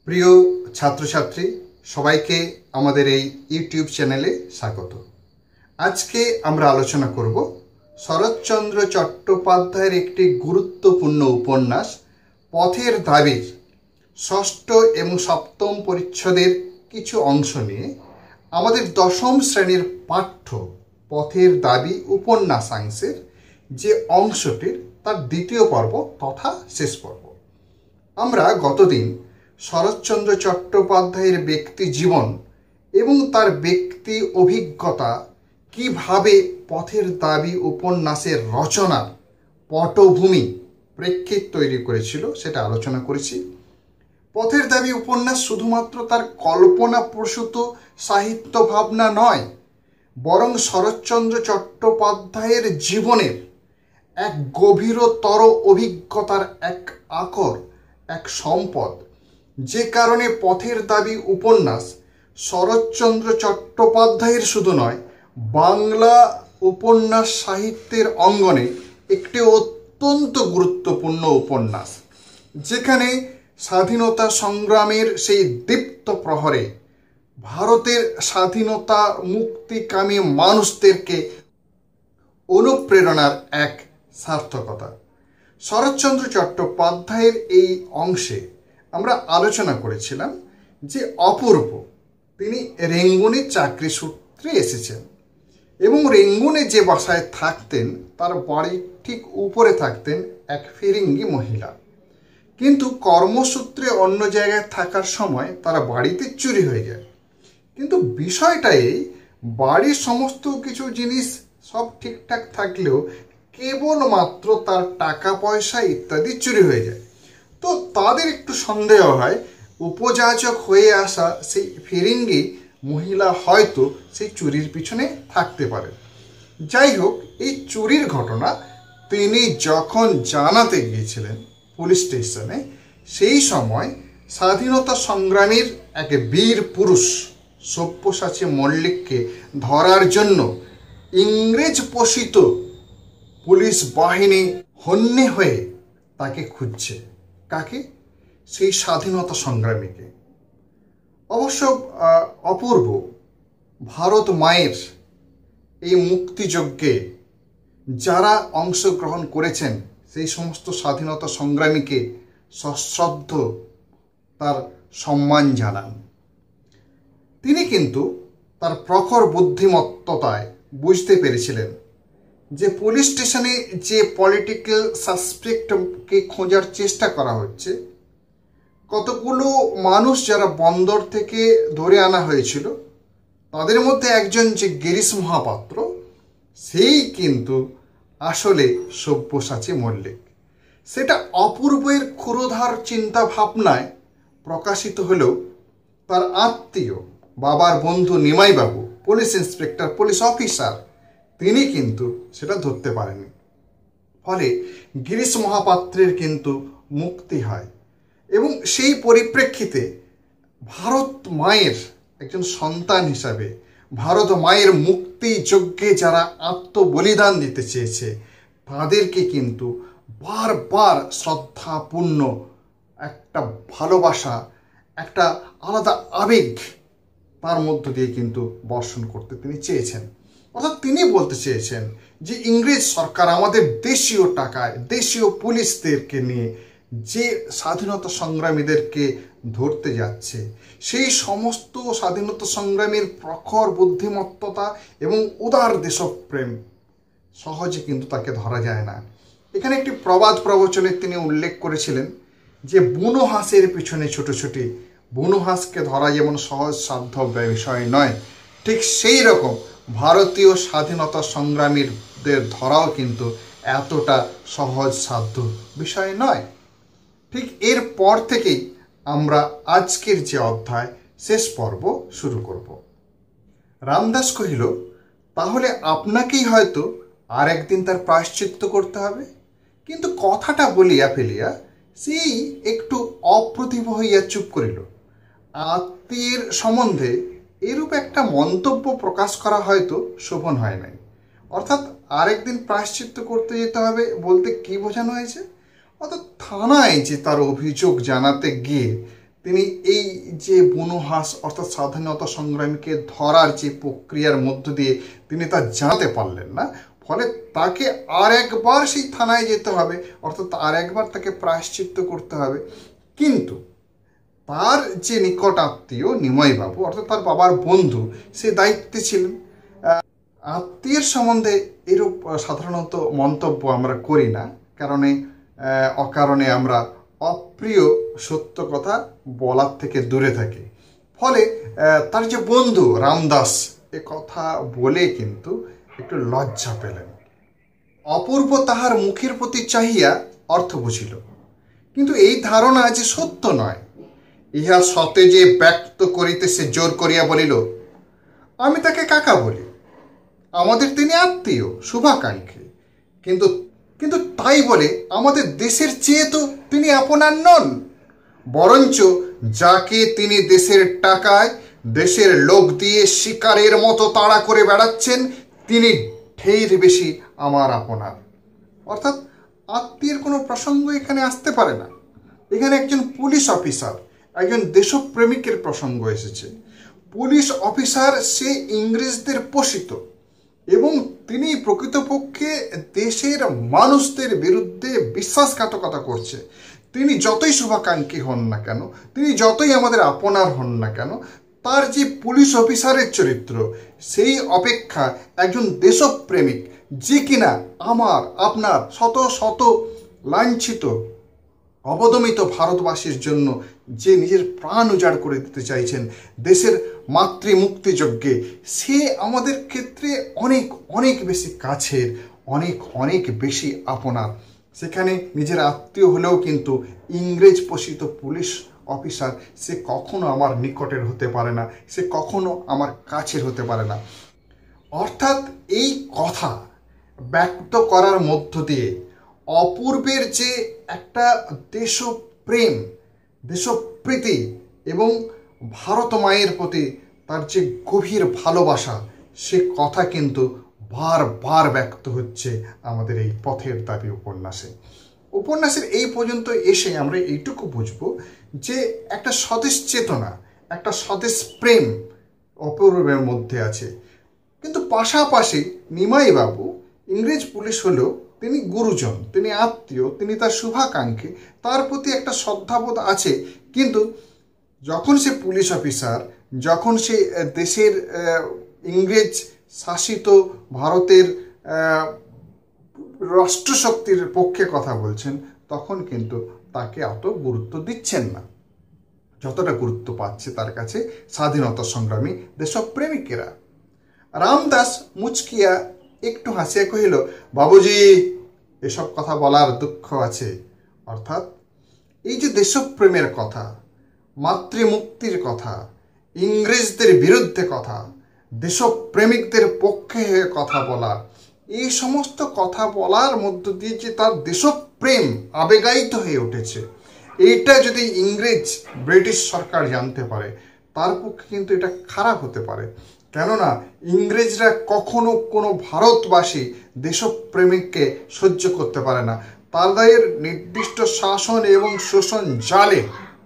প্রিয় ছাত্রছাত্রী সবাইকে আমাদের এই ইউটিউব চ্যানেলে স্বাগত। আজকে আমরা আলোচনা করব শরৎচন্দ্র চট্টোপাধ্যায়ের একটি গুরুত্বপূর্ণ উপন্যাস পথের দাবি ষষ্ঠ এবং সপ্তম পরিচ্ছদের কিছু অংশ নিয়ে। আমাদের দশম শ্রেণীর পাঠ্য পথের দাবি উপন্যাসাংশের যে অংশটির তার দ্বিতীয় পর্ব তথা শেষ পর্ব। আমরা গতদিন শরৎচন্দ্র চট্টোপাধ্যায়ের ব্যক্তি জীবন এবং তার ব্যক্তি অভিজ্ঞতা কিভাবে পথের দাবি উপন্যাসের রচনার পটভূমি প্রেক্ষিত তৈরি করেছিল সেটা আলোচনা করেছি। পথের দাবি উপন্যাস শুধুমাত্র তার কল্পনাপ্রসূত সাহিত্য ভাবনা নয়, বরং শরৎচন্দ্র চট্টোপাধ্যায়ের জীবনের এক গভীরতর অভিজ্ঞতার এক আকর, এক সম্পদ। যে কারণে পথের দাবি উপন্যাস শরৎচন্দ্র চট্টোপাধ্যায়ের শুধু নয়, বাংলা উপন্যাস সাহিত্যের অঙ্গনে একটি অত্যন্ত গুরুত্বপূর্ণ উপন্যাস, যেখানে স্বাধীনতা সংগ্রামের সেই দীপ্ত প্রহরে ভারতের স্বাধীনতা মুক্তিকামী মানুষদেরকে অনুপ্রেরণার এক সার্থকতা। শরৎচন্দ্র চট্টোপাধ্যায়ের এই অংশে আমরা আলোচনা করেছিলাম যে অপূর্ব তিনি রেঙ্গুনে চাকরি সূত্রে এসেছেন এবং রেঙ্গুনে যে বাসায় থাকতেন তার বাড়ির ঠিক উপরে থাকতেন এক ফিরিঙ্গি মহিলা, কিন্তু কর্মসূত্রে অন্য জায়গায় থাকার সময় তার বাড়িতে চুরি হয়ে যায়। কিন্তু বিষয়টা এই, বাড়ির সমস্ত কিছু জিনিস সব ঠিকঠাক থাকলেও কেবলমাত্র তার টাকা পয়সা ইত্যাদি চুরি হয়ে যায়। তো তাদের একটু সন্দেহ হয় উপযাচক হয়ে আসা সেই ফিরিঙ্গি মহিলা হয়তো সেই চুরির পিছনে থাকতে পারে। যাই হোক, এই চুরির ঘটনা তিনি যখন জানাতে গিয়েছিলেন পুলিশ স্টেশনে, সেই সময় স্বাধীনতা সংগ্রামীর এক বীর পুরুষ সব্যসাচী মল্লিককে ধরার জন্য ইংরেজ পোষিত পুলিশ বাহিনী হন্যে হয়ে তাকে খুঁজছে। কাকে? সেই স্বাধীনতা সংগ্রামীকে। অবশ্য অপূর্ব ভারত মায়ের এই মুক্তিযজ্ঞে যারা অংশগ্রহণ করেছেন সেই সমস্ত স্বাধীনতা সংগ্রামীকে সশ্রদ্ধ তার সম্মান জানান। তিনি কিন্তু তার প্রখর বুদ্ধিমত্তায় বুঝতে পেরেছিলেন যে পুলিশ স্টেশনে যে পলিটিক্যাল সাসপেক্টকে খোঁজার চেষ্টা করা হচ্ছে, কতগুলো মানুষ যারা বন্দর থেকে ধরে আনা হয়েছিল তাদের মধ্যে একজন যে গিরিশ মহাপাত্র, সেই কিন্তু আসলে সব্যসাচী মল্লিক। সেটা অপূর্বের ক্ষুরধার চিন্তা ভাবনায় প্রকাশিত হলেও তার আত্মীয় বাবার বন্ধু নিমাইবাবু, পুলিশ ইন্সপেক্টর, পুলিশ অফিসার, তিনি কিন্তু সেটা ধরতে পারেননি। ফলে গিরিশ মহাপাত্রের কিন্তু মুক্তি হয় এবং সেই পরিপ্রেক্ষিতে ভারত মায়ের একজন সন্তান হিসাবে ভারত মায়ের মুক্তিযজ্ঞে যারা আত্মবলিদান দিতে চেয়েছে তাদেরকে কিন্তু বারবার শ্রদ্ধাপূর্ণ একটা ভালোবাসা, একটা আলাদা আবেগ তার মধ্য দিয়ে কিন্তু বর্ষণ করতে তিনি চেয়েছেন। অর্থাৎ তিনি বলতে চেয়েছেন যে ইংরেজ সরকার আমাদের দেশীয় টাকায় দেশীয় পুলিশদেরকে নিয়ে যে স্বাধীনতা সংগ্রামীদেরকে ধরতে যাচ্ছে, সেই সমস্ত স্বাধীনতা সংগ্রামীর প্রখর বুদ্ধিমত্তা এবং উদার দেশপ্রেম সহজে কিন্তু তাকে ধরা যায় না। এখানে একটি প্রবাদ প্রবচনে তিনি উল্লেখ করেছিলেন যে বুনো হাঁসের পিছনে ছুটোছুটি, বুনো হাঁসকে ধরা যেমন সহজ সাধ্য বিষয় নয়, ঠিক সেই রকম ভারতীয় স্বাধীনতা সংগ্রামীদের ধরাও কিন্তু এতটা সহজ সাধ্য বিষয় নয়। ঠিক এর পর থেকেই আমরা আজকের যে অধ্যায় শেষ পর্ব শুরু করব। রামদাস কহিল, তাহলে আপনাকেই হয়তো আর একদিন তার প্রায়শ্চিত্ত করতে হবে। কিন্তু কথাটা বলিয়া ফেলিয়া সেই একটু অপ্রতিভ হইয়া চুপ করিল। আত্মীয়ের সম্বন্ধে এরূপ একটা মন্তব্য প্রকাশ করা হয়তো শোভন হয় নাই। অর্থাৎ আরেকদিন প্রায়শ্চিত্ত করতে যেতে হবে বলতে কি বোঝানো হয়েছে? অর্থাৎ থানায় যে তার অভিযোগ জানাতে গিয়ে তিনি এই যে বনহাস অর্থাৎ স্বাধীনতা সংগ্রামীকে ধরার যে প্রক্রিয়ার মধ্য দিয়ে তিনি তা জানাতে পারলেন না, ফলে তাকে আর একবার সেই থানায় যেতে হবে, অর্থাৎ আর একবার তাকে প্রায়শ্চিত্ত করতে হবে। কিন্তু তার যে নিকট আত্মীয় নিমাইবাবু অর্থাৎ তার বাবার বন্ধু, সে দায়িত্বে ছিলেন। আত্মীয়ের সম্বন্ধে এরূপ সাধারণত মন্তব্য আমরা করি না, কারণে অকারণে আমরা অপ্রিয় সত্য কথা বলার থেকে দূরে থাকি। ফলে তার যে বন্ধু রামদাস এ কথা বলে কিন্তু একটু লজ্জা পেলেন। অপূর্ব তাহার মুখের প্রতি চাহিয়া অর্থ বুঝিল, কিন্তু এই ধারণা যে সত্য নয় ইহা সতেজে ব্যক্ত করিতে সে জোর করিয়া বলিল, আমি তাকে কাকা বলি, আমাদের তিনি আত্মীয় শুভাকাঙ্ক্ষী, কিন্তু কিন্তু তাই বলে আমাদের দেশের চেয়ে তো তিনি আপনার নন, বরঞ্চ যাকে তিনি দেশের টাকায় দেশের লোক দিয়ে শিকারের মতো তাড়া করে বেড়াচ্ছেন তিনি ঢের বেশি আমার আপনার। অর্থাৎ আত্মীয়ের কোনো প্রসঙ্গ এখানে আসতে পারে না। এখানে একজন পুলিশ অফিসার, একজন দেশপ্রেমিকের প্রসঙ্গ এসেছে। পুলিশ অফিসার সে ইংরেজদের পোষিত এবং তিনি প্রকৃতপক্ষে দেশের মানুষদের বিরুদ্ধে বিশ্বাসঘাতকতা করছে। তিনি যতই শুভাকাঙ্ক্ষী হন না কেন, তিনি যতই আমাদের আপনার হন না কেন, তার যে পুলিশ অফিসারের চরিত্র সেই অপেক্ষা একজন দেশপ্রেমিক যে কিনা আমার আপনার শত শত লাঞ্ছিত অবদমিত ভারতবাসীর জন্য যে নিজের প্রাণ উজাড় করে দিতে চাইছেন দেশের মাতৃমুক্তিযজ্ঞে, সে আমাদের ক্ষেত্রে অনেক অনেক বেশি কাছের, অনেক অনেক বেশি আপনার। সেখানে নিজের আত্মীয় হলেও কিন্তু ইংরেজ পোষিত পুলিশ অফিসার সে কখনো আমার নিকটের হতে পারে না, সে কখনো আমার কাছের হতে পারে না। অর্থাৎ এই কথা ব্যক্ত করার মধ্য দিয়ে অপূর্বের যে একটা দেশপ্রেম, দেশপ্রীতি এবং ভারত মায়ের প্রতি তার যে গভীর ভালোবাসা, সে কথা কিন্তু বারবার ব্যক্ত হচ্ছে আমাদের এই পথের দাবি উপন্যাসের এই পর্যন্ত এসে আমরা এইটুকু বুঝবো যে একটা স্বদেশ চেতনা, একটা স্বদেশ প্রেম অপূর্বের মধ্যে আছে। কিন্তু পাশাপাশি নিমাইবাবু ইংরেজ পুলিশ হলেও তিনি গুরুজন, তিনি আত্মীয়, তিনি তার শুভাকাঙ্ক্ষী, তার প্রতি একটা শ্রদ্ধাবোধ আছে। কিন্তু যখন সে পুলিশ অফিসার, যখন সে দেশের ইংরেজ শাসিত ভারতের রাষ্ট্রশক্তির পক্ষে কথা বলছেন, তখন কিন্তু তাকে অত গুরুত্ব দিচ্ছেন না যতটা গুরুত্ব পাচ্ছে তার কাছে স্বাধীনতা সংগ্রামী দেশপ্রেমিকেরা। রামদাস মুচকিয়া একটু হাসিয়া কহিল, বাবুজি এসব কথা বলার দুঃখ আছে। অর্থাৎ এই যে দেশপ্রেমের কথা, মাতৃমুক্তির কথা, ইংরেজদের বিরুদ্ধে কথা, দেশপ্রেমিকদের পক্ষে হয়ে কথা বলা, এই সমস্ত কথা বলার মধ্য দিয়ে যে তার দেশপ্রেম আবেগায়িত হয়ে উঠেছে, এইটা যদি ইংরেজ ব্রিটিশ সরকার জানতে পারে তার পক্ষে কিন্তু এটা খারাপ হতে পারে। কেননা ইংরেজরা কখনো কোনো ভারতবাসী দেশপ্রেমিককে সহ্য করতে পারে না, তাদের নির্দিষ্ট শাসন এবং শোষণ জালে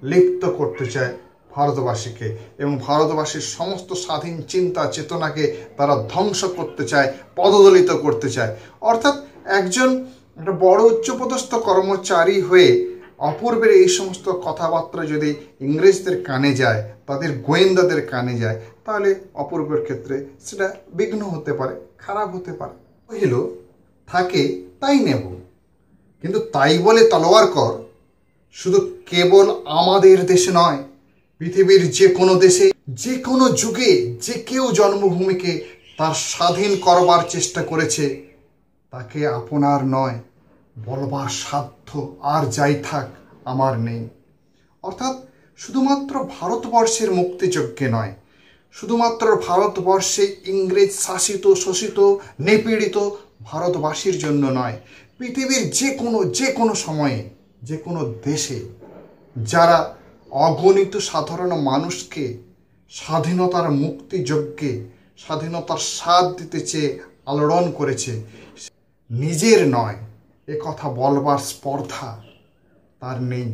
লিপ্ত করতে চায় ভারতবাসীকে, এবং ভারতবাসীর সমস্ত স্বাধীন চিন্তা চেতনাকে তারা ধ্বংস করতে চায়, পদদলিত করতে চায়। অর্থাৎ একজন একটা বড় উচ্চপদস্থ কর্মচারী হয়ে অপূর্বের এই সমস্ত কথাবার্তা যদি ইংরেজদের কানে যায়, তাদের গোয়েন্দাদের কানে যায়, তাহলে অপূর্বের ক্ষেত্রে সেটা বিঘ্ন হতে পারে, খারাপ হতে পারে। কহিল, থাকে তাই নেব, কিন্তু তাই বলে তলোয়ার কর শুধু কেবল আমাদের দেশে নয়, পৃথিবীর যে কোনো দেশে, যে কোনো যুগে যে কেউ জন্মভূমিকে তার স্বাধীন করবার চেষ্টা করেছে, তাকে আপনার নয় বলবার সাধ্য আর যাই থাক আমার নেই। অর্থাৎ শুধুমাত্র ভারতবর্ষের মুক্তিযজ্ঞে নয়, শুধুমাত্র ভারতবর্ষে ইংরেজ শাসিত শোষিত নিপীড়িত ভারতবাসীর জন্য নয়, পৃথিবীর যে কোনো সময়ে যে কোনো দেশে যারা অগণিত সাধারণ মানুষকে স্বাধীনতার মুক্তিযজ্ঞে স্বাধীনতার স্বাদ দিতে চেয়ে আলোড়ন করেছে, নিজের নয় এ কথা বলবার স্পর্ধা তার নেই।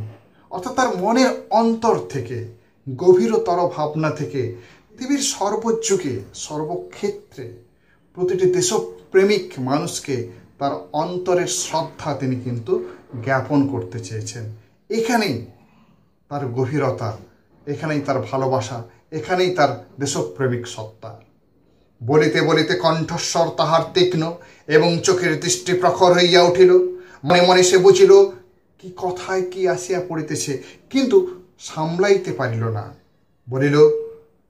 অর্থাৎ তার মনের অন্তর থেকে, গভীরতর ভাবনা থেকে পৃথিবীর সর্বযুগে সর্বক্ষেত্রে প্রতিটি দেশপ্রেমিক মানুষকে তার অন্তরের শ্রদ্ধা তিনি কিন্তু জ্ঞাপন করতে চেয়েছেন। এখানেই তার গভীরতা, এখানেই তার ভালোবাসা, এখানেই তার দেশপ্রেমিক সত্তা। বলিতে বলিতে কণ্ঠস্বর তাহার তীক্ষ্ণ এবং চোখের দৃষ্টি প্রখর হইয়া উঠিল। মনে মনে সে বুঝিল কি কথায় কি আসিয়া পড়িতেছে, কিন্তু সামলাইতে পারিল না। বলিল,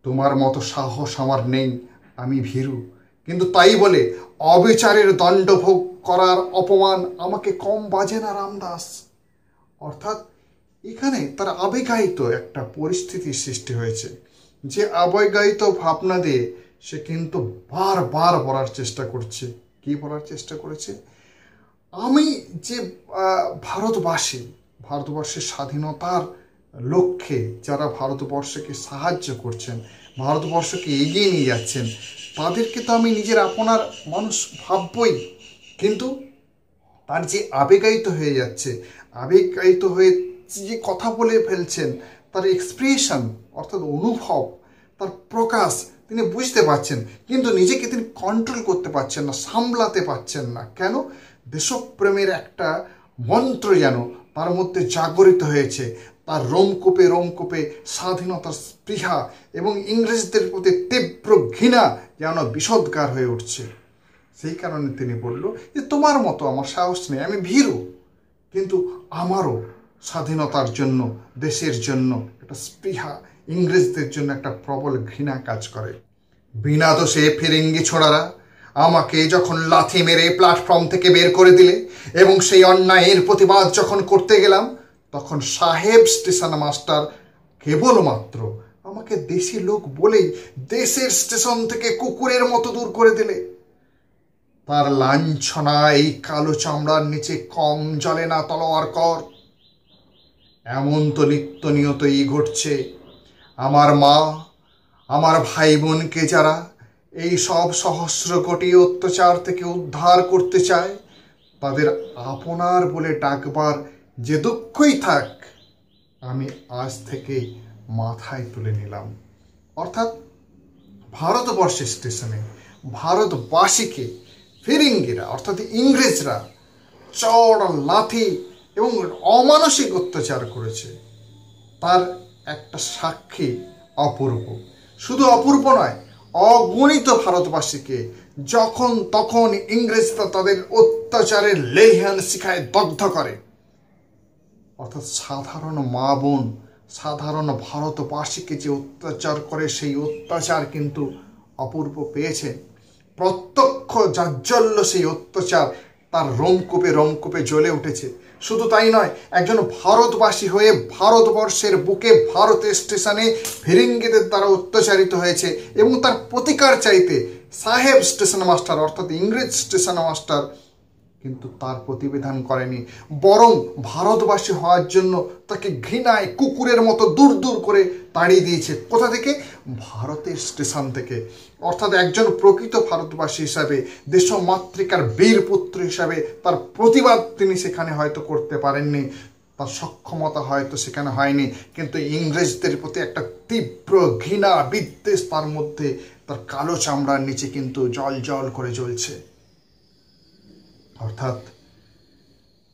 তোমার মতো সাহস আমার নেই, আমি ভীরু। কিন্তু তাই বলে অবিচারের দণ্ড ভোগ করার অপমান আমাকে কম বাজে না রামদাস। অর্থাৎ এখানে তার আবেগায়িত একটা পরিস্থিতির সৃষ্টি হয়েছে, যে আবেগায়িত ভাবনা দিয়ে সে কিন্তু বারবার বলার চেষ্টা করছে। কি বলার চেষ্টা করেছে? আমি যে ভারতবাসী, ভারতবর্ষের স্বাধীনতার লক্ষ্যে যারা ভারতবর্ষকে সাহায্য করছেন, ভারতবর্ষকে এগিয়ে নিয়ে যাচ্ছেন, তাদেরকে তো আমি নিজের আপনার মানুষ ভাববই। কিন্তু তার যে আবেগায়িত হয়ে যাচ্ছে, আবেগায়িত হয়ে যে কথা বলে ফেলছেন, তার এক্সপ্রেশন অর্থাৎ অনুভব, তার প্রকাশ তিনি বুঝতে পারছেন, কিন্তু নিজেকে তিনি কন্ট্রোল করতে পারছেন না, সামলাতে পারছেন না। কেন? দেশপ্রেমের একটা মন্ত্র যেন তার মধ্যে জাগরিত হয়েছে। তার রোমকূপে রোমকূপে স্বাধীনতার স্পৃহা এবং ইংরেজদের প্রতি তীব্র ঘৃণা যেন বিষদগার হয়ে উঠছে। সেই কারণে তিনি বলল যে তোমার মতো আমার সাহস নেই, আমি ভীরু, কিন্তু আমারও স্বাধীনতার জন্য, দেশের জন্য একটা স্পৃহা, ইংরেজদের জন্য একটা প্রবল ঘৃণা কাজ করে। বিনা দোষে ফিরিঙ্গি ছোড়ারা আমাকে যখন লাথি মেরে প্ল্যাটফর্ম থেকে বের করে দিলে এবং সেই অন্যায়ের প্রতিবাদ যখন করতে গেলাম, তখন সাহেব স্টেশন মাস্টার কেবলমাত্র আমাকে দেশি লোক বলেই দেশের স্টেশন থেকে কুকুরের মতো দূর করে দিলে। তার লাঞ্ছনা এই কালো চামড়ার নিচে কম জ্বলে না তলোয়ার কর। এমন তো নিত্য নিয়তই ঘটছে। আমার মা, আমার ভাই বোনকে যারা এই সব সহস্র কোটি অত্যাচার থেকে উদ্ধার করতে চায়, তাদের আপনার বলে ডাকবার যে দুঃখই থাক, আমি আজ থেকে মাথায় তুলে নিলাম। অর্থাৎ ভারতবর্ষের স্টেশনে ভারতবাসীকে ফিরিঙ্গিরা অর্থাৎ ইংরেজরা চড়, লাথি এবং অমানসিক অত্যাচার করেছে, তার একটা সাক্ষী অপূর্ব। শুধু অপূর্ব নয়, অগণিত ভারতবাসীকে যখন তখন ইংরেজরা তাদের অত্যাচারের লেহান শিখায় দগ্ধ করে। অর্থাৎ সাধারণ মা বোন, সাধারণ ভারতবাসীকে যে অত্যাচার করে, সেই অত্যাচার কিন্তু অপূর্ব পেয়েছে। প্রত্যক্ষ জাজ্জল্য সেই অত্যাচার তার রোমকূপে রোমকূপে জ্বলে উঠেছে। শুধু তাই নয়, একজন ভারতবাসী হয়ে ভারতবর্ষের বুকে ভারতের স্টেশনে ফিরিঙ্গিদের দ্বারা অত্যাচারিত হয়েছে এবং তার প্রতিকার চাইতে সাহেব স্টেশন মাস্টার অর্থাৎ ইংরেজ স্টেশন মাস্টার কিন্তু তার প্রতিবিধান করেনি, বরং ভারতবাসী হওয়ার জন্য তাকে ঘৃণায় কুকুরের মতো দূর দূর করে তাড়িয়ে দিয়েছে। কোথা থেকে? ভারতের স্টেশন থেকে। অর্থাৎ একজন প্রকৃত ভারতবাসী হিসাবে, দেশমাতৃকার বীর পুত্র হিসাবে তার প্রতিবাদ তিনি সেখানে হয়তো করতে পারেননি, তার সক্ষমতা হয়তো সেখানে হয়নি, কিন্তু ইংরেজদের প্রতি একটা তীব্র ঘৃণা, বিদ্বেষ তার মধ্যে, তার কালো চামড়ার নিচে কিন্তু জল জল করে জ্বলছে। অর্থাৎ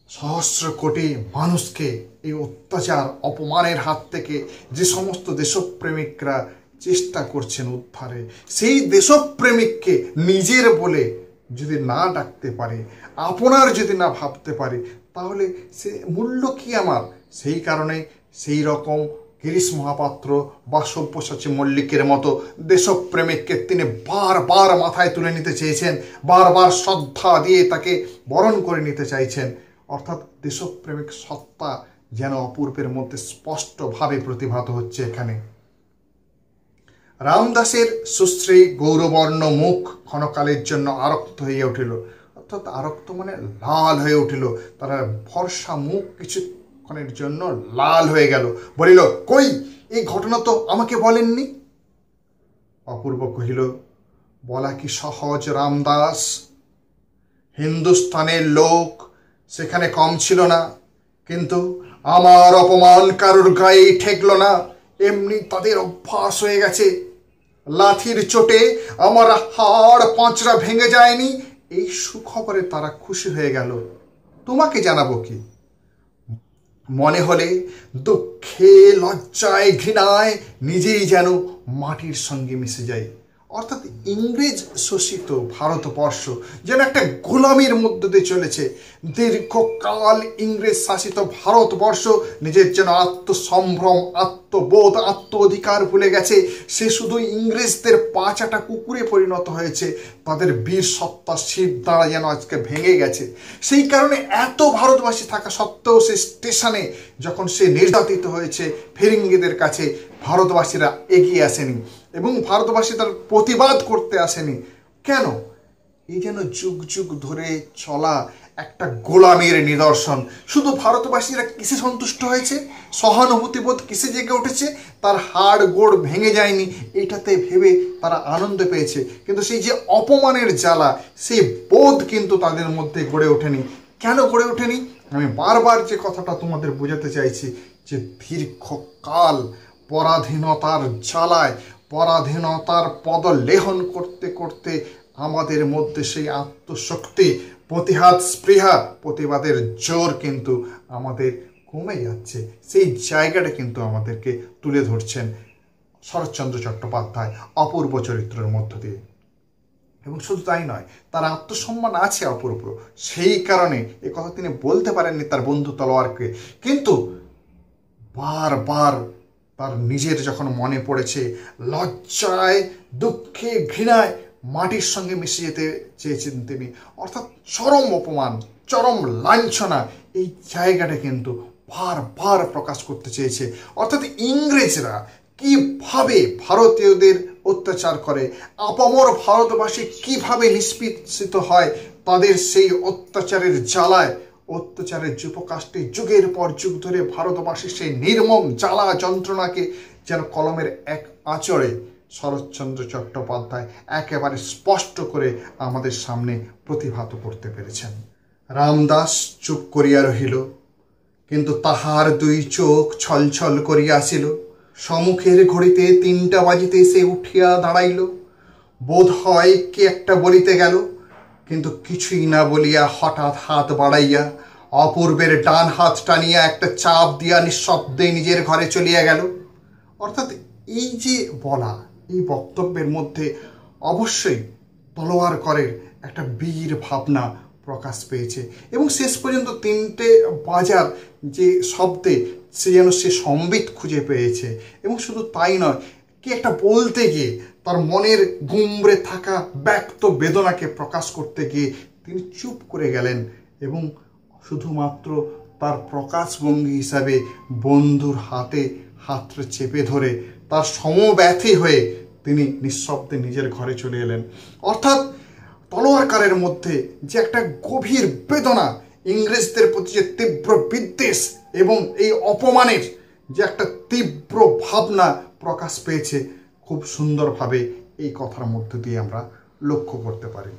সহস্র কোটি মানুষকে এই অত্যাচার, অপমানের হাত থেকে যে সমস্ত দেশপ্রেমিকরা চেষ্টা করছেন উদ্ধারে, সেই দেশপ্রেমিককে নিজের বলে যদি না ডাকতে পারে, আপনার যদি না ভাবতে পারে, তাহলে সে মূল্য কি আমার? সেই কারণে সেই রকম গিরিশ মহাপাত্র বা সব্যসাচী মল্লিকের মতো দেশপ্রেমিককে তিনি বারবার মাথায় তুলে নিতে চেয়েছেন, বারবার শ্রদ্ধা দিয়ে তাকে বরণ করে নিতে চাইছেন। অর্থাৎ দেশপ্রেমিক সত্তা যেন অপূর্বের মধ্যে স্পষ্টভাবে প্রতিভাত হচ্ছে এখানে। রামদাসের সুশ্রী গৌরবর্ণ মুখ ক্ষণকালের জন্য আরক্ত হইয়া উঠিল। অর্থাৎ আরক্ত মানে লাল হয়ে উঠিল। তার ফর্সা মুখ কিছুক্ষণের জন্য লাল হয়ে গেল। বলিল, কই, এই ঘটনা তো আমাকে বলেননি। অপূর্ব কহিল, বলা কি সহজ রামদাস? হিন্দুস্তানের লোক সেখানে কম ছিল না, কিন্তু আমার অপমান কারোর গায়ে ঠেকলো না, এমনি তাদের অভ্যাস হয়ে গেছে। লাঠির চোটে আমার হাড় পাঁচড়া ভেঙে যায়নি, এই সুখবরে তারা খুশি হয়ে গেল। তোমাকে জানাবো কি? মনে হলে দুঃখে, লজ্জায়, ঘৃণায় নিজেই যেন মাটির সঙ্গে মিশে যায়। অর্থাৎ ইংরেজ শোষিত ভারতবর্ষ যেন একটা গোলামির মধ্য দিয়ে চলেছে। দীর্ঘকাল ইংরেজ শাসিত ভারতবর্ষ নিজের যেন আত্মসম্ভ্রম, আত্মবোধ, আত্ম অধিকার ভুলে গেছে। সে শুধু ইংরেজদের পাঁচাটা কুকুরে পরিণত হয়েছে। তাদের বীর সত্তা শির দ্বারা যেন আজকে ভেঙে গেছে। সেই কারণে এত ভারতবাসী থাকা সত্ত্বেও সে স্টেশনে যখন সে নির্যাতিত হয়েছে, ফিরিঙ্গিদের কাছে ভারতবাসীরা এগিয়ে আসেনি এবং ভারতবাসী তার প্রতিবাদ করতে আসেনি। কেন? এই যেন যুগ যুগ ধরে চলা একটা গোলামির নিদর্শন। শুধু ভারতবাসীরা কিসে সন্তুষ্ট হয়েছে? সহানুভূতিবোধ কিসে জেগে উঠেছে? তার হাড় গোড় ভেঙে যায়নি, এইটাতে ভেবে তারা আনন্দ পেয়েছে। কিন্তু সেই যে অপমানের জ্বালা, সেই বোধ কিন্তু তাদের মধ্যে গড়ে ওঠেনি। কেন গড়ে ওঠেনি? আমি বারবার যে কথাটা তোমাদের বোঝাতে চাইছি, যে দীর্ঘকাল পরাধীনতার জ্বালায়, পরাধীনতার পদলেহন করতে করতে আমাদের মধ্যে সেই আত্মশক্তি, প্রতিহাত স্পৃহা, প্রতিবাদের জোর কিন্তু আমাদের কমে যাচ্ছে। সেই জায়গাটা কিন্তু আমাদেরকে তুলে ধরছেন শরৎচন্দ্র চট্টোপাধ্যায় অপূর্ব চরিত্রের মধ্য দিয়ে। এবং শুধু তাই নয়, তার আত্মসম্মান আছে অপূর্ব, সেই কারণে এ কথা তিনি বলতে পারেননি তার বন্ধু তলোয়ারকে। কিন্তু বারবার তার নিজের যখন মনে পড়েছে, লজ্জায়, দুঃখে, ঘৃণায় মাটির সঙ্গে মিশে যেতে চেয়েছেন তিনি। অর্থাৎ চরম অপমান, চরম লাঞ্ছনা, এই জায়গাটা কিন্তু বারবার প্রকাশ করতে চেয়েছে। অর্থাৎ ইংরেজরা কিভাবে ভারতীয়দের অত্যাচার করে, আপামর ভারতবাসী কিভাবে নিষ্পেষিত হয় তাদের সেই অত্যাচারের জ্বালায়, অত্যাচারের যুপকাষ্ঠে যুগের পর যুগ ধরে ভারতবাসীর সেই নির্মম জ্বালা যন্ত্রণাকে যেন কলমের এক আঁচড়ে শরৎচন্দ্র চট্টোপাধ্যায় একেবারে স্পষ্ট করে আমাদের সামনে প্রতিভাত করতে পেরেছেন। রামদাস চুপ করিয়া রহিল, কিন্তু তাহার দুই চোখ ছলছল করিয়া আসিল। সম্মুখের ঘড়িতে 3টা বাজিতে সে উঠিয়া দাঁড়াইল। বোধ হয় কে একটা বলিতে গেল, কিন্তু কিছুই না বলিয়া হঠাৎ হাত বাড়াইয়া অপূর্বের ডান হাত টানিয়া একটা চাপ দিয়া নিঃশব্দে নিজের ঘরে চলিয়া গেল। অর্থাৎ এই যে বলা, এই বক্তব্যের মধ্যে অবশ্যই তলোয়ার করের একটা বীর ভাবনা প্রকাশ পেয়েছে। এবং শেষ পর্যন্ত 3টে বাজার যে শব্দে সে যেন সে সম্বিত খুঁজে পেয়েছে। এবং শুধু তাই নয়, কি একটা বলতে গিয়ে তার মনের গুমড়ে থাকা ব্যক্ত বেদনাকে প্রকাশ করতে গিয়ে তিনি চুপ করে গেলেন এবং শুধুমাত্র তার প্রকাশভঙ্গি হিসাবে বন্ধুর হাতে হাতটা চেপে ধরে তার সমব্যথী হয়ে তিনি নিঃশব্দে নিজের ঘরে চলে এলেন। অর্থাৎ তলোয়ারকারের মধ্যে যে একটা গভীর বেদনা, ইংরেজদের প্রতি যে তীব্র বিদ্বেষ এবং এই অপমানের যে একটা তীব্র ভাবনা প্রকাশ পেয়েছে, খুব সুন্দরভাবে এই কথার মধ্য দিয়ে আমরা লক্ষ্য করতে পারি।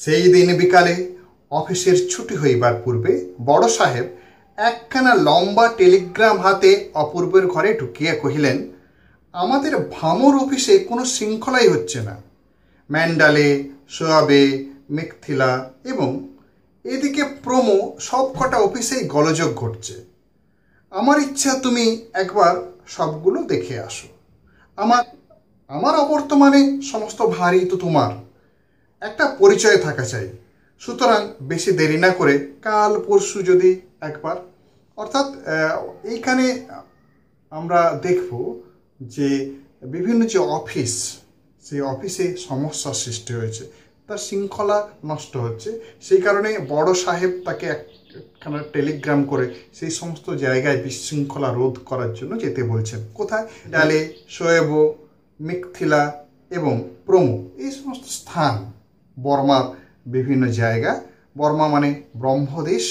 সেই দিন বিকালে অফিসের ছুটি হইবার পূর্বে বড় সাহেব একখানা লম্বা টেলিগ্রাম হাতে অপূর্বের ঘরে ঢুকিয়া কহিলেন, আমাদের ভামর অফিসে কোনো শৃঙ্খলাই হচ্ছে না। ম্যান্ডালে, সোয়াবে, মেকথিলা এবং এদিকে প্রোমো সব কটা অফিসেই গোলযোগ ঘটছে। আমার ইচ্ছা তুমি একবার সবগুলো দেখে আসো। আমার অবর্তমানে সমস্ত ভারই তো তোমার, একটা পরিচয় থাকা চাই। সুতরাং বেশি দেরি না করে কাল পরশু যদি একবার, অর্থাৎ এইখানে আমরা দেখব যে বিভিন্ন যে অফিস, সেই অফিসে সমস্যার সৃষ্টি হয়েছে, তার শৃঙ্খলা নষ্ট হচ্ছে। সেই কারণে বড় সাহেব তাকে একখানা টেলিগ্রাম করে সেই সমস্ত জায়গায় বিশৃঙ্খলা রোধ করার জন্য যেতে বলছেন। কোথায়? ডালে, শোয়েবো, মিকথিলা এবং প্রোমো, এই সমস্ত স্থান বর্মার বিভিন্ন জায়গা। বর্মা মানে ব্রহ্মদেশ,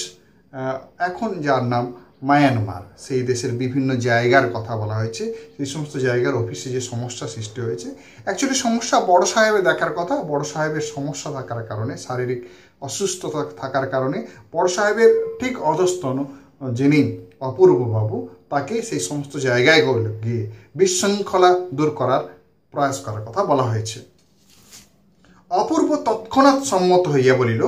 এখন যার নাম মায়ানমার, সেই দেশের বিভিন্ন জায়গার কথা বলা হয়েছে। সেই সমস্ত জায়গার অফিসে যে সমস্যা সৃষ্টি হয়েছে, অ্যাকচুয়ালি সমস্যা বড় সাহেবের দেখার কথা। বড় সাহেবের সমস্যা থাকার কারণে, শারীরিক অসুস্থতা থাকার কারণে বড় সাহেবের ঠিক অধস্তন যিনি অপূর্ব বাবু, তাকে সেই সমস্ত জায়গায় গিয়ে বিশৃঙ্খলা দূর করার প্রয়াস করার কথা বলা হয়েছে। অপূর্ব তৎক্ষণাৎ সম্মত হইয়া বলিল,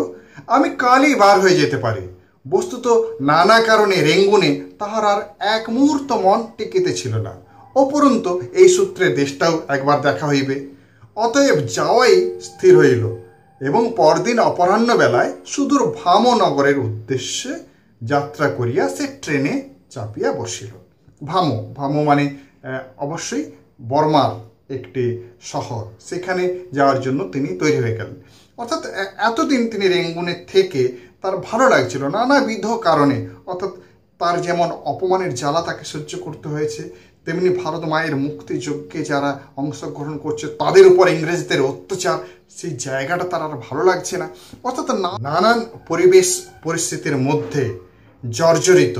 আমি কালই বার হয়ে যেতে পারি। বস্তুত নানা কারণে রেঙ্গুনে তাহার আর এক মুহূর্ত মন টিকিতেছিল না। উপরন্তু এই সূত্রে দেশটাও একবার দেখা হইবে, অতএব যাওয়াই স্থির হইল এবং পরদিন অপরাহ্ন বেলায় সুদূর ভামনগরের উদ্দেশ্যে যাত্রা করিয়া সে ট্রেনে চাপিয়া বসিল। ভামো মানে অবশ্যই বর্মার একটি শহর, সেখানে যাওয়ার জন্য তিনি তৈরি হয়ে গেলেন। অর্থাৎ এতদিন তিনি রেঙ্গুনে থেকে তার ভালো লাগছিল নানাবিধ কারণে, অর্থাৎ তার যেমন অপমানের জ্বালা তাকে সহ্য করতে হয়েছে, তেমনি ভারত মায়ের মুক্তিযজ্ঞে যারা অংশগ্রহণ করছে তাদের উপর ইংরেজদের অত্যাচার, সেই জায়গাটা তার আর ভালো লাগছে না। অর্থাৎ নানান পরিবেশ পরিস্থিতির মধ্যে জর্জরিত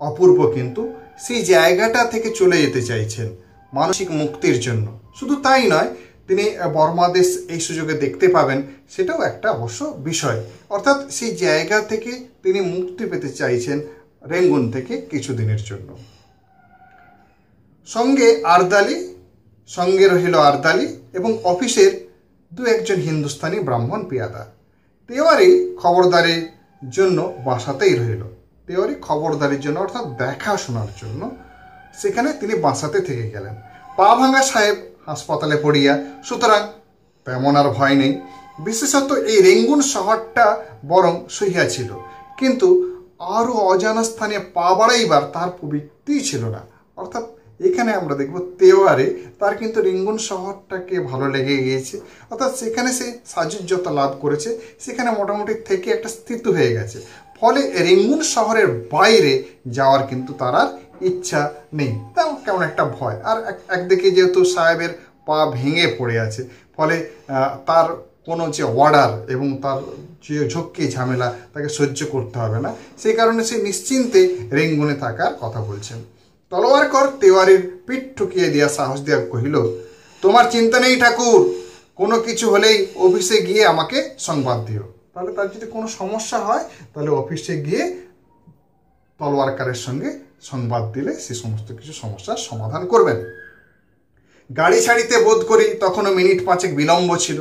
অপূর্ব কিন্তু সেই জায়গাটা থেকে চলে যেতে চাইছেন মানসিক মুক্তির জন্য। শুধু তাই নয়, তিনি বর্মাদেশ এই সুযোগে দেখতে পাবেন, সেটাও একটা অবশ্য বিষয়। অর্থাৎ সেই জায়গা থেকে তিনি মুক্তি পেতে চাইছেন রেঙ্গুন থেকে কিছুদিনের জন্য। সঙ্গে রহিল আরদালি এবং অফিসের দু একজন হিন্দুস্তানি ব্রাহ্মণ পেয়াদা। তেওয়ারি খবরদারির জন্য বাসাতেই রহিল। তেওয়ারি খবরদারির জন্য অর্থাৎ দেখাশোনার জন্য সেখানে তিনি বাসাতে থেকে গেলেন। পা ভাঙা সাহেব হাসপাতালে পড়িয়া, সুতরাং তেমন আর ভয় নেই। বিশেষত এই রেঙ্গুন শহরটা বরং সহিয়াছিল, কিন্তু আরও অজানা স্থানে পা বাড়াইবার তার প্রবৃত্তি ছিল না। অর্থাৎ এখানে আমরা দেখব তেওয়ারে তার কিন্তু রেঙ্গুন শহরটাকে ভালো লেগে গিয়েছে, অর্থাৎ সেখানে সে সাযুজ্যতা লাভ করেছে, সেখানে মোটামুটি থেকে একটা স্থিত হয়ে গেছে। ফলে রেঙ্গুন শহরের বাইরে যাওয়ার কিন্তু তার আর ইচ্ছা নেই, তাও কেমন একটা ভয়। আর একদিকে যেহেতু সাহেবের পা ভেঙে পড়ে আছে, ফলে তার কোনো যে অর্ডার এবং তার যে ঝক্কি ঝামেলা তাকে সহ্য করতে হবে না, সেই কারণে সে নিশ্চিন্তে রেঙ্গুনে থাকার কথা বলছেন। তলোয়ার কর তেওয়ারির পিঠ ঠুকিয়ে দিয়া সাহস দিয়া কহিল, তোমার চিন্তা নেই ঠাকুর, কোনো কিছু হলেই অফিসে গিয়ে আমাকে সংবাদ দিও। তাহলে তার যদি কোনো সমস্যা হয় তাহলে অফিসে গিয়ে তলোয়ারকারের সঙ্গে সংবাদ দিলে সে সমস্ত কিছু সমস্যার সমাধান করবেন। গাড়ি ছাড়িতে বোধ করি তখনও মিনিট 5 বিলম্ব ছিল।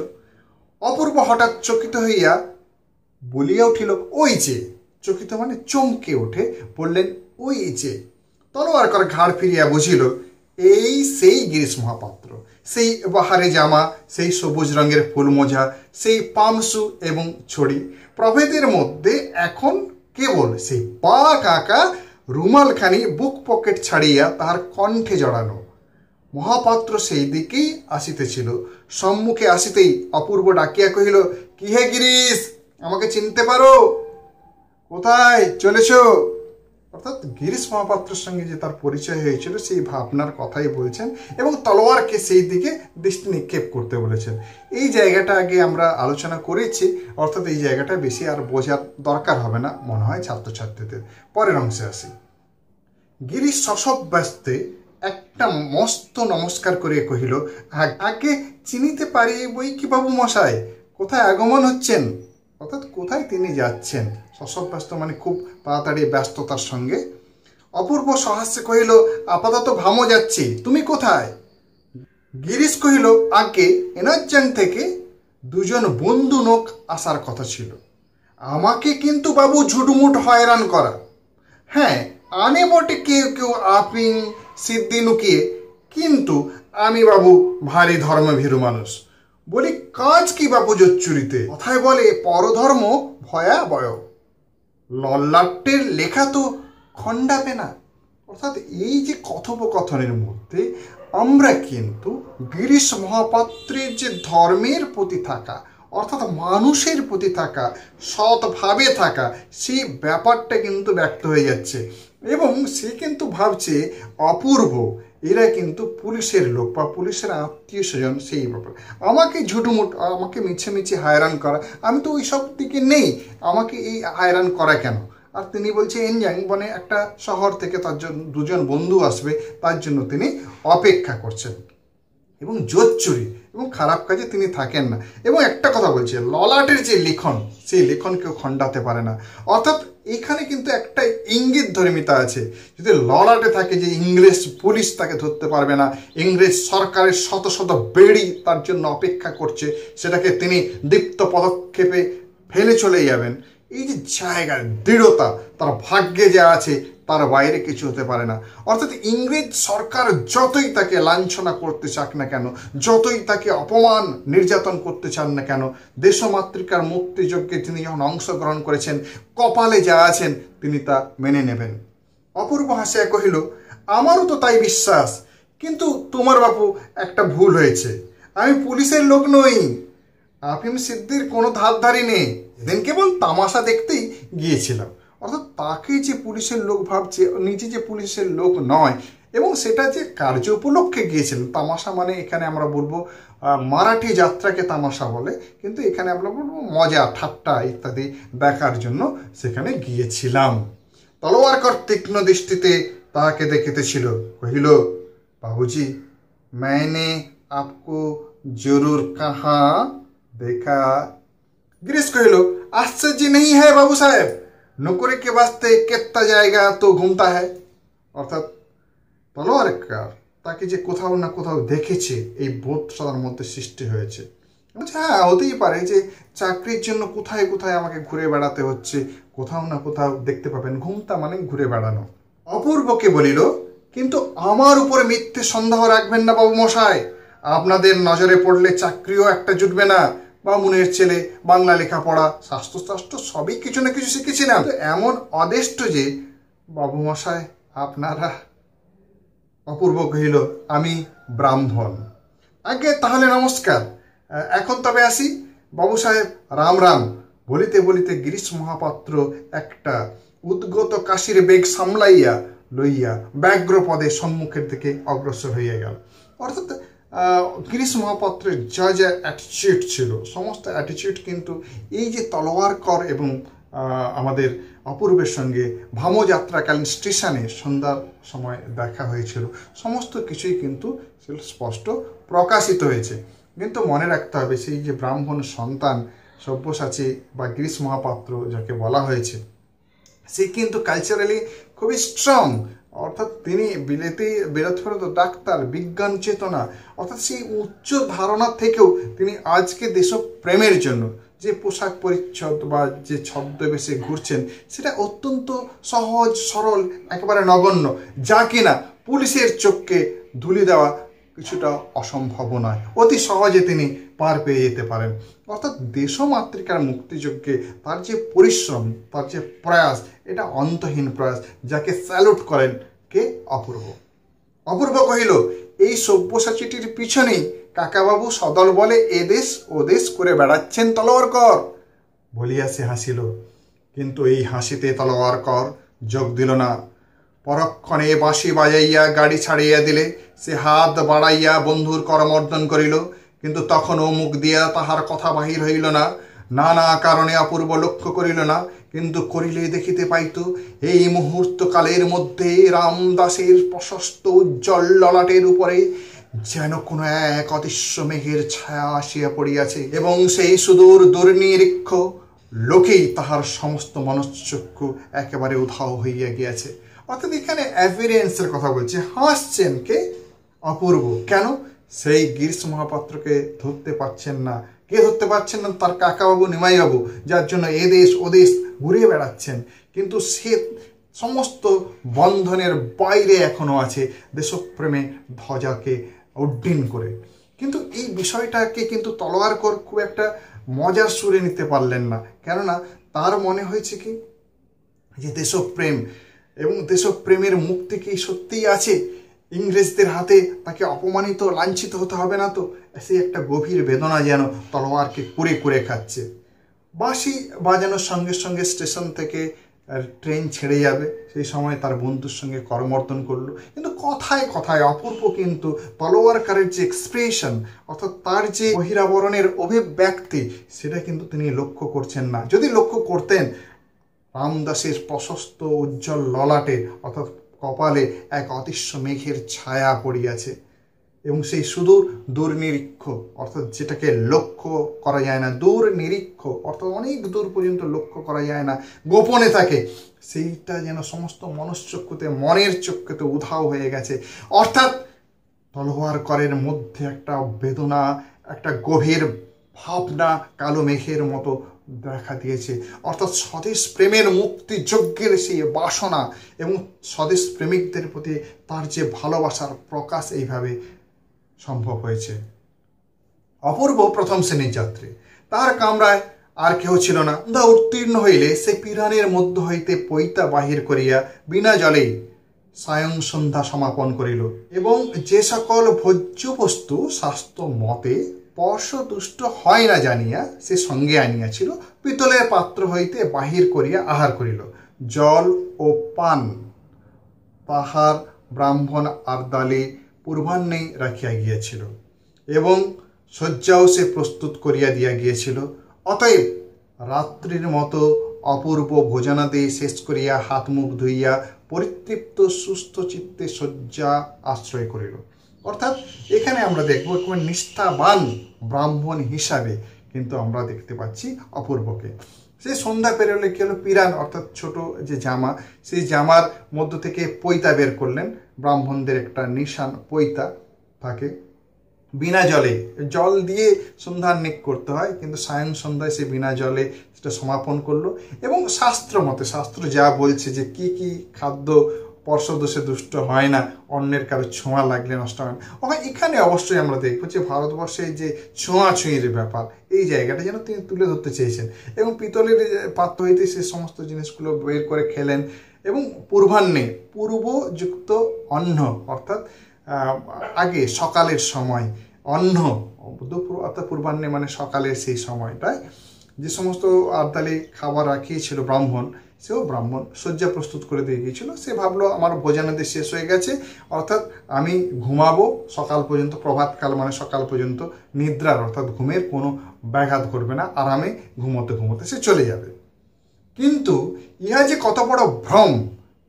অপূর্ব হঠাৎ চকিত হইয়া বলিয়া উঠিল, ওই যে। চকিত মানে চমকে উঠে বললেন, ওই যে। তলোয়ারকার ঘাড় ফিরিয়া বুঝিল, এই সেই গিরিশ মহাপাত্র, সেই বাহারে জামা, সেই সবুজ রঙের ফুল মোজা, সেই পামসু এবং ছড়ি প্রভেদের মধ্যে এখন কেবল সেই পা কাকা রুমালখানি বুক পকেট ছাড়িয়া তাহার কণ্ঠে জড়ানো। মহাপাত্র সেই দিকেই আসিতেছিল। সম্মুখে আসিতেই অপূর্ব ডাকিয়া কহিল, কি হে গিরিশ, আমাকে চিনতে পারো? কোথায় চলেছ? অর্থাৎ গিরিশ মহাপাত্রের সঙ্গে যে তার পরিচয় হয়েছিল সেই ভাবনার কথাই বলছেন এবং তলোয়ারকে সেই দিকে দৃষ্টি নিক্ষেপ করতে বলেছেন। এই জায়গাটা আগে আমরা আলোচনা করেছি, অর্থাৎ এই জায়গাটা বেশি আর বোঝার দরকার হবে না মনে হয় ছাত্রছাত্রীদের। পরের অংশে আসি। গিরিশ শশব ব্যস্তে একটা মস্ত নমস্কার করিয়া কহিল, আগে চিনিতে পারি বই কি বাবু মশাই, কোথায় আগমন হচ্ছেন? অর্থাৎ কোথায় তিনি যাচ্ছেন। শশব ব্যস্ত মানে খুব তাড়াতাড়ি ব্যস্ততার সঙ্গে। অপূর্ব সহাস্যে কহিল, আপাতত ভামো যাচ্ছি, তুমি কোথায়? গিরিশ কহিল, আগে এনার্জাং থেকে দুজন বন্ধু লোক আসার কথা ছিল। আমাকে কিন্তু বাবু ঝুটমুট হয়রান করা। হ্যাঁ, আনে বটে কেউ কেউ আপিং সিদ্ধি নুকিয়ে, কিন্তু আমি বাবু ভারী ধর্মভীরু মানুষ। বলি, কাজ কি বাবু জোচ্চুরিতে? কথায় বলে পরধর্ম ভয়াবহ। লল্লাটের লেখা তো খণ্ডাবে না। অর্থাৎ এই যে কথোপকথনের মধ্যে আমরা কিন্তু গিরিশ মহাপাত্রের যে ধর্মের প্রতি থাকা, অর্থাৎ মানুষের প্রতি থাকা, সৎভাবে থাকা, সেই ব্যাপারটা কিন্তু ব্যক্ত হয়ে যাচ্ছে। এবং সে কিন্তু ভাবছে অপূর্ব এরা কিন্তু পুলিশের লোক বা পুলিশের আত্মীয় স্বজন, সেই ব্যাপার। আমাকে ঝুটুমুট, আমাকে মিছে মিছে হায়রান করা, আমি তো ওই সব দিকে নেই, আমাকে এই হায়রান করা কেন? আর তিনি বলছে এনজাং মানে একটা শহর থেকে তার জন্য দুজন বন্ধু আসবে, তার জন্য তিনি অপেক্ষা করছেন। এবং জোচ্চুরি এবং খারাপ কাজে তিনি থাকেন না। এবং একটা কথা বলছে, ললাটের যে লিখন, সেই লিখন কেউ খণ্ডাতে পারে না। অর্থাৎ এখানে কিন্তু একটা ইঙ্গিত ধর্মিতা আছে। যদি ললাটে থাকে যে ইংরেজ পুলিশ তাকে ধরতে পারবে না, ইংরেজ সরকারের শত শত বেড়ি তার জন্য অপেক্ষা করছে, সেটাকে তিনি দীপ্ত পদক্ষেপে ফেলে চলে যাবেন, এই যে জায়গা দৃঢ়তা তার ভাগ্যে যা আছে তার বাইরে কিছু হতে পারে না। অর্থাৎ ইংরেজ সরকার যতই তাকে লাঞ্ছনা করতে চাক না কেন, যতই তাকে অপমান নির্যাতন করতে চান না কেন, দেশমাতৃকার মুক্তিযজ্ঞে তিনি যখন অংশগ্রহণ করেছেন, কপালে যা আছেন তিনি তা মেনে নেবেন। অপূর্ব হাসিয়া কহিল, আমারও তো তাই বিশ্বাস, কিন্তু তোমার বাপু একটা ভুল হয়েছে, আমি পুলিশের লোক নই, আফিম সিদ্ধির কোনো ধারধারি নেই, এদিন কেবল তামাশা দেখতেই গিয়েছিলাম। অর্থাৎ তাকে যে পুলিশের লোক ভাবছে, নিজে যে পুলিশের লোক নয়, এবং সেটা যে কার্য উপলক্ষে গিয়েছিলেন। তামাশা মানে এখানে আমরা বলবো মারাঠি যাত্রাকে তামাশা বলে, কিন্তু এখানে আমরা বলবো মজা ঠাট্টা ইত্যাদি দেখার জন্য সেখানে গিয়েছিলাম। তলোয়ারকর তীক্ষ্ণ দৃষ্টিতে তাহাকে দেখিতেছিল, কহিল, বাবুজি मैंने आपको जरूर कहाँ देखा। गिरीश कहिल, आश्चर्य नहीं है बाबू साहेब, नौकरी के वास्ते कितना जाएगा तो घूमता है। অর্থাৎ তলোয়ারকার তাকে যে কোথাও না কোথাও দেখেছে এই বোধটা তার মধ্যে সৃষ্টি হয়েছে। হ্যাঁ, হতেই পারে যে চাকরির জন্য কোথায় কোথায় আমাকে ঘুরে বেড়াতে হচ্ছে, কোথাও না কোথাও দেখতে পাবেন, ঘুমতা মানে ঘুরে বেড়ানো। অপূর্বকে বলিল, কিন্তু আমার উপরে মিথ্যে সন্দেহ রাখবেন না বাবু মশাই, আপনাদের নজরে পড়লে চাকরিও একটা জুটবে না। বামুনের ছেলে, বাংলা লেখাপড়া শাস্ত্র সবই কিছু না কিছু শিখেছিলাম, তো এমন অদেষ্ট যে বাবু মশাই আপনারা। অপূর্ব কহিল, আমি ব্রাহ্মণ। আগে তাহলে নমস্কার, এখন তবে আসি, বাবু সাহেব রাম রাম। বলিতে বলিতে গিরিশ মহাপাত্র একটা উদ্গত কাশির বেগ সামলাইয়া লইয়া ব্যগ্র পদে সম্মুখের দিকে অগ্রসর হইয়া গেল। অর্থাৎ গিরিশ মহাপাত্রের যা যা অ্যাটিচিউড ছিল, সমস্ত অ্যাটিচিউড কিন্তু এই যে তলোয়ারকর এবং আমাদের অপূর্বের সঙ্গে ভামযাত্রাকালীন স্টেশনে সন্ধ্যার সময় দেখা হয়েছিল, সমস্ত কিছুই কিন্তু স্পষ্ট প্রকাশিত হয়েছে। কিন্তু মনে রাখতে হবে, সেই যে ব্রাহ্মণ সন্তান সব্যসাচী বা গিরিশ মহাপাত্র যাকে বলা হয়েছে, সে কিন্তু কালচারালি খুবই স্ট্রং। অর্থাৎ তিনি বিলেত ডাক্তার, বিজ্ঞান চেতনা, অর্থাৎ সেই উচ্চ ধারণা থেকেও তিনি আজকে দেশপ্রেমের জন্য যে পোশাক পরিচ্ছদ বা যে ছদ্মবেশে ঘুরছেন, সেটা অত্যন্ত সহজ সরল, একেবারে নগণ্য, যা কিনা পুলিশের চোখকে ধুলি দেওয়া কিছুটা অসম্ভব নয়, অতি সহজে তিনি পার পেয়ে যেতে পারেন। অর্থাৎ দেশমাতৃকার মুক্তিযজ্ঞে তার যে পরিশ্রম, তার যে প্রয়াস, এটা অন্তহীন প্রয়াস, যাকে স্যালুট করেন কে? অপূর্ব। অপূর্ব কহিল, এই সব্যসাচীটির পিছনেই কাকাবাবু সদল বলে এদেশ ওদেশ করে বেড়াচ্ছেন তলোয়ারকর। বলিয়া সে হাসিল, কিন্তু এই হাসিতে তলোয়ারকর যোগ দিল না। পরক্ষণে বাঁশি বাজাইয়া গাড়ি ছাড়িয়া দিলে সে হাত বাড়াইয়া বন্ধুর করমর্দন করিল, কিন্তু তখনও মুখ দিয়া তাহার কথা বাহির হইল না। নানা কারণে অপূর্ব লক্ষ্য করিল না, কিন্তু করিলে দেখিতে পাইত এই মুহূর্তকালের মধ্যে রামদাসের প্রশস্ত উজ্জ্বল ললাটের উপরে যেন কোনো এক অদৃশ্য মেঘের ছায়া আসিয়া পড়িয়াছে, এবং সেই সুদূর দুর্নিরীক্ষ লোকেই তাহার সমস্ত মনশ্চক্ষু একেবারে উধাও হইয়া গিয়াছে। অর্থাৎ এখানে অ্যাপিয়ারেন্সের কথা বলছে। হাসছেন কে? অপূর্ব। কেন? সেই গিরিশ মহাপাত্রকে ধরতে পারছেন না। কে ধরতে পারছেন না? তার কাকাবাবু, নিমাইবাবু, যার জন্য এদেশ ওদেশ ঘুরে বেড়াচ্ছেন, কিন্তু সে সমস্ত বন্ধনের বাইরে এখনো আছে দেশপ্রেমে ধ্বজাকে উড্ডীন করে। কিন্তু এই বিষয়টাকে কিন্তু তলোয়ারকর খুব একটা মজার সুরে নিতে পারলেন না, কেননা তার মনে হয়েছে কি যে দেশপ্রেম এবং দেশপ্রেমের মুক্তি কি সত্যিই আছে? ইংরেজদের হাতে তাকে অপমানিত লাঞ্ছিত হতে হবে না তো? সেই একটা গভীর বেদনা যেন তলোয়ারকে কুরে কুরে খাচ্ছে। বাঁশি বাজানোর সঙ্গে সঙ্গে স্টেশন থেকে ট্রেন ছেড়ে যাবে, সেই সময় তার বন্ধুর সঙ্গে করমর্দন করলো। কিন্তু কথায় কথায় অপূর্ব কিন্তু তলোয়ারকারের যে এক্সপ্রেশন, অর্থাৎ তার যে বহিরাবরণের অভিব্যক্তি, সেটা কিন্তু তিনি লক্ষ্য করছেন না। যদি লক্ষ্য করতেন, রামদাসের প্রশস্ত উজ্জ্বল ললাটে অর্থাৎ কপালে এক অদৃশ্য মেঘের ছায়া পড়িয়াছে, এবং সেই সুদূর দূরনিরীক্ষ অর্থাৎ যেটাকে লক্ষ্য করা যায় না, দূরনিরীক্ষ অর্থাৎ অনেক দূর পর্যন্ত লক্ষ্য করা যায় না, গোপনে থাকে, সেইটা যেন সমস্ত মনশ্চক্ষুতে, মনের চক্ষুতে উধাও হয়ে গেছে। অর্থাৎ তলোয়ার করের মধ্যে একটা বেদনা, একটা গভীর ভাবনা কালো মেঘের মতো দেখা দিয়েছে। অর্থাৎ স্বদেশ প্রেমের মুক্তিযজ্ঞের সেই বাসনা এবং স্বদেশ প্রেমিকদের প্রতি তার যে ভালোবাসার প্রকাশ এইভাবে সম্ভব হয়েছে। অপূর্ব প্রথম শ্রেণীর যাত্রী, তার কামরায় আর কেহ ছিল না। দা উত্তীর্ণ হইলে সে পিরানের মধ্য হইতে পৈতা বাহির করিয়া বিনা জলেই সায়ং সন্ধ্যা সমাপন করিল, এবং যে সকল ভোজ্য বস্তু শাস্ত্র মতে স্পর্শদুষ্ট হয় না জানিয়া সে সঙ্গে আনিয়াছিল, পিতলের পাত্র হইতে বাহির করিয়া আহার করিল। জল ও পান তাহার ব্রাহ্মণ আর্দালে পূর্বাহ্নে রাখিয়া গিয়াছিল, এবং শয্যাও সে প্রস্তুত করিয়া দিয়া গিয়েছিল। অতএব রাত্রির মতো অপূর্ব ভোজনাদি শেষ করিয়া হাত মুখ ধুইয়া পরিতৃপ্ত সুস্থ চিত্তে শয্যা আশ্রয় করিল। অর্থাৎ এখানে আমরা দেখব নিষ্ঠাবান ব্রাহ্মণ হিসাবে কিন্তু আমরা দেখতে পাচ্ছি অপূর্বকে। সে সন্ধ্যা পেরোলে কি হলো, পিরান অর্থাৎ ছোট যে জামা, সেই জামার মধ্য থেকে পৈতা বের করলেন। ব্রাহ্মণদের একটা নিশান পৈতা থাকে, বিনা জলে, জল দিয়ে সন্ধ্যান্বেক করতে হয়, কিন্তু সায়ং সন্ধ্যায় সে বিনা জলে সেটা সমাপন করলো। এবং শাস্ত্র মতে, শাস্ত্র যা বলছে যে কি কি খাদ্য স্পর্শদোষে দুষ্ট হয় না, অন্যের কারো ছোঁয়া লাগলে নষ্ট হয় না। এখানে অবশ্যই আমরা দেখবো যে ভারতবর্ষে যে ছোঁয়াছুঁয়ির ব্যাপার, এই জায়গাটা যেন তিনি তুলে ধরতে চেয়েছেন। এবং পিতলের পাত্র হইতে সে সমস্ত জিনিসগুলো বের করে খেলেন। এবং পূর্বাহ্নে, পূর্বযুক্ত অন্ন অর্থাৎ আগে সকালের সময়, অন্ন দুপুর অর্থাৎ পূর্বাহ্নে মানে সকালের সেই সময়টায় যে সমস্ত আর্দালে খাবার রাখিয়েছিল ব্রাহ্মণ, সেও ব্রাহ্মণ শয্যা প্রস্তুত করে দিয়ে গিয়েছিল। সে ভাবলো আমার ভোজনাদি শেষ হয়ে গেছে, অর্থাৎ আমি ঘুমাবো সকাল পর্যন্ত, প্রভাতকাল মানে সকাল পর্যন্ত নিদ্রার অর্থাৎ ঘুমের কোনো ব্যাঘাত ঘটবে না, আরামে ঘুমোতে ঘুমোতে সে চলে যাবে। কিন্তু ইহা যে কত বড় ভ্রম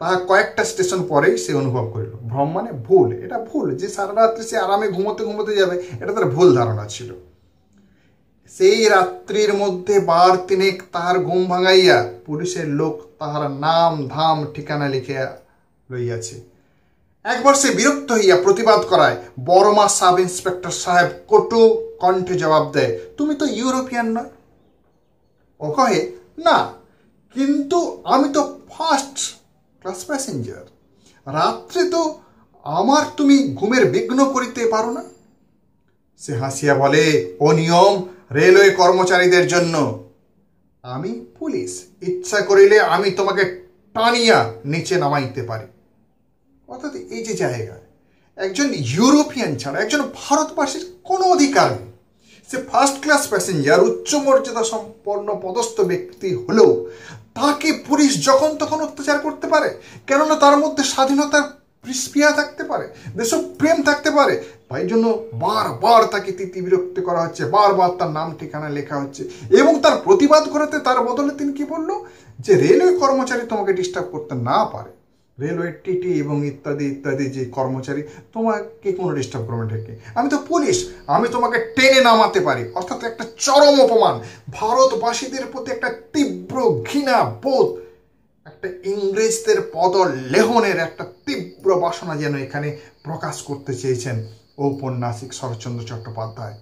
তা কয়েকটা স্টেশন পরেই সে অনুভব করিল। ভ্রম মানে ভুল, এটা ভুল যে সারা রাত্রি সে আরামে ঘুমোতে ঘুমোতে যাবে, এটা তার ভুল ধারণা ছিল। সেই রাত্রির মধ্যে বার তিনেক তাহার ঘুম ভাঙাইয়া পুলিশের লোক তাহার নাম ধাম ঠিকানা লিখিয়া লইয়াছে। একবার সে বিরক্ত হইয়া প্রতিবাদ করায়, বর্মা সাব ইন্সপেক্টর সাহেব কটু কণ্ঠে জবাব দেয়, তুমি তো ইউরোপিয়ান নয়। ও কহে, না, কিন্তু আমি তো ফার্স্ট ক্লাস প্যাসেঞ্জার, রাত্রে তো আমার তুমি ঘুমের বিঘ্ন করিতে পারো না। সে হাসিয়া বলে, ও নিয়ম রেলওয়ে কর্মচারীদের জন্য, আমি পুলিশ, ইচ্ছা করিলে আমি তোমাকে টানিয়া নিচে নামাইতে পারি। অর্থাৎ এই যে জায়গায় একজন ইউরোপিয়ান ছাড়া একজন ভারতবাসীর কোনো অধিকার নেই। সে ফার্স্ট ক্লাস প্যাসেঞ্জার, উচ্চ মর্যাদা সম্পন্ন পদস্থ ব্যক্তি হলেও তাকে পুলিশ যখন তখন অত্যাচার করতে পারে, কেননা তার মধ্যে স্বাধীনতার স্পৃহা থাকতে পারে, দেশপ্রেম থাকতে পারে। তাই জন্য বারবার তাকে বিরক্ত করা হচ্ছে, বারবার তার নাম ঠিকানা লেখা হচ্ছে। এবং তার প্রতিবাদ করাতে তার বদলে তিনি কি বললো, যে রেলওয়ে কর্মচারী তোমাকে ডিস্টার্ব করতে না পারে, রেলওয়ে টিটি এবং ইত্যাদি ইত্যাদি যে কর্মচারী তোমাকে কোনো ডিস্টার্ব করবে ডেকে, আমি তো পুলিশ, আমি তোমাকে টেনে নামাতে পারি। অর্থাৎ একটা চরম অপমান, ভারতবাসীদের প্রতি একটা তীব্র ঘৃণা বোধ, একটা ইংরেজদের পদলেহনের একটা তীব্র বাসনা যেন এখানে প্রকাশ করতে চেয়েছেন ঔপন্যাসিক শরৎচন্দ্র চট্টোপাধ্যায়।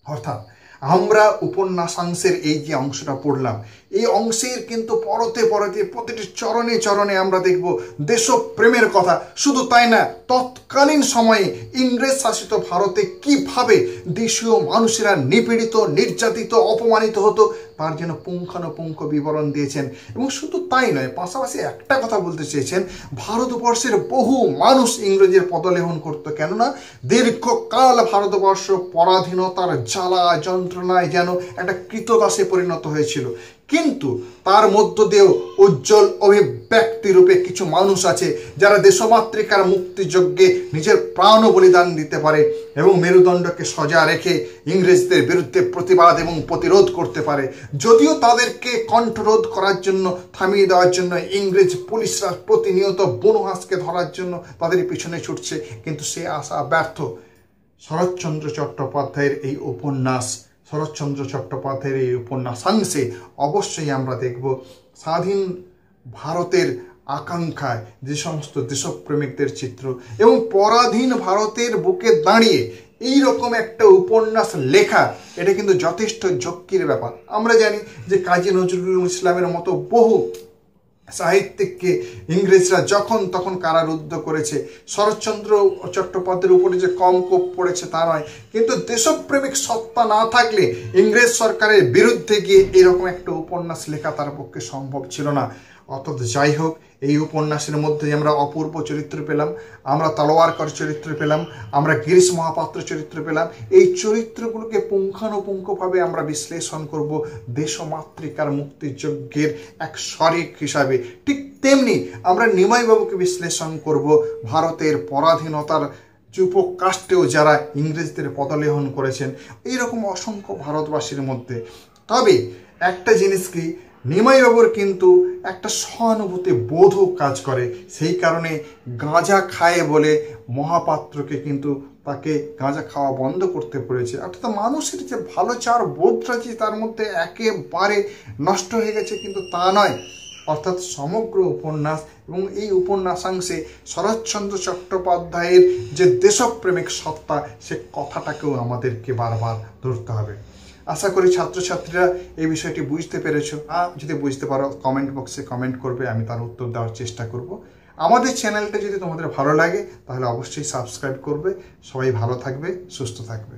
অর্থাৎ আমরা উপন্যাসাংশের এই যে অংশটা পড়লাম, এই অংশের কিন্তু পরতে পরতে প্রতিটি চরণে চরণে আমরা দেখব দেশপ্রেমের কথা। শুধু তাই না, তৎকালীন সময়ে ইংরেজ শাসিত ভারতে কিভাবে দেশীয় মানুষেরা নিপীড়িত, নির্যাতিত, অপমানিত হতো তার জন্য পুঙ্খানুপুঙ্খ বিবরণ দিয়েছেন। এবং শুধু তাই নয়, পাশাপাশি একটা কথা বলতে চেয়েছেন, ভারতবর্ষের বহু মানুষ ইংরেজের পদলেহন করত, কেননা দীর্ঘকাল ভারতবর্ষ পরাধীনতার জ্বালা যন্ত্রণায় যেন একটা কৃতদাসে পরিণত হয়েছিল। কিন্তু তার মধ্য দিয়েও উজ্জ্বল অভিব্যক্তি রূপে কিছু মানুষ আছে যারা দেশমাতৃকার মুক্তিযজ্ঞে নিজের প্রাণ বলিদান দিতে পারে এবং মেরুদণ্ডকে সজা রেখে ইংরেজদের বিরুদ্ধে প্রতিবাদ এবং প্রতিরোধ করতে পারে। যদিও তাদেরকে কণ্ঠরোধ করার জন্য, থামিয়ে দেওয়ার জন্য ইংরেজ পুলিশরা প্রতিনিয়ত বনহাঁসকে ধরার জন্য তাদের পিছনে ছুটছে, কিন্তু সে আশা ব্যর্থ। শরৎচন্দ্র চট্টোপাধ্যায়ের এই উপন্যাস, শরৎচন্দ্র চট্টোপাধ্যায়ের এই উপন্যাসাংশে অবশ্যই আমরা দেখব স্বাধীন ভারতের আকাঙ্ক্ষায় যে সমস্ত দেশপ্রেমিকদের চিত্র, এবং পরাধীন ভারতের বুকে দাঁড়িয়ে এই রকম একটা উপন্যাস লেখা, এটা কিন্তু যথেষ্ট ঝক্কির ব্যাপার। আমরা জানি যে কাজী নজরুল ইসলামের মতো বহু সাহিত্যিককে ইংরেজরা যখন তখন কারারুদ্ধ করেছে। শরৎচন্দ্র চট্টোপাধ্যায়ের উপরে যে কম কোপ পড়েছে তা নয়, কিন্তু দেশপ্রেমিক সত্তা না থাকলে ইংরেজ সরকারের বিরুদ্ধে গিয়ে এরকম একটা উপন্যাস লেখা তার পক্ষে সম্ভব ছিল না। অর্থাৎ যাই হোক, এই উপন্যাসের মধ্যে আমরা অপূর্ব চরিত্র পেলাম, আমরা তলোয়ারকর চরিত্র পেলাম, আমরা গিরিশ মহাপাত্র চরিত্র পেলাম। এই চরিত্রগুলোকে পুঙ্খানুপুঙ্খভাবে আমরা বিশ্লেষণ করব দেশমাতৃকার মুক্তিযজ্ঞের এক শরিক হিসাবে। ঠিক তেমনি আমরা নিমাইবাবুকে বিশ্লেষণ করব ভারতের পরাধীনতার যুপকাষ্টেও যারা ইংরেজদের পদলেহন করেছেন, এইরকম অসংখ্য ভারতবাসীর মধ্যে। তবে একটা জিনিস কি, নিমাইবাবুর কিন্তু একটা সহানুভূতি বোধও কাজ করে। সেই কারণে গাঁজা খায় বলে মহাপাত্রকে কিন্তু তাকে গাঁজা খাওয়া বন্ধ করতে পড়েছে। অর্থাৎ মানুষের যে ভালো চার বোধটা যে তার মধ্যে একেবারে নষ্ট হয়ে গেছে, কিন্তু তা নয়। অর্থাৎ সমগ্র উপন্যাস এবং এই উপন্যাসাংশে শরৎচন্দ্র চট্টোপাধ্যায়ের যে দেশপ্রেমিক সত্তা, সে কথাটাকেও আমাদেরকে বারবার ধরতে হবে। আশা করি ছাত্রছাত্রীরা এই বিষয়টি বুঝতে পেরেছ। যদি বুঝতে পারো কমেন্ট বক্সে কমেন্ট করবে, আমি তার উত্তর দেওয়ার চেষ্টা করব। আমাদের চ্যানেলটা যদি তোমাদের ভালো লাগে তাহলে অবশ্যই সাবস্ক্রাইব করবে। সবাই ভালো থাকবে, সুস্থ থাকবে।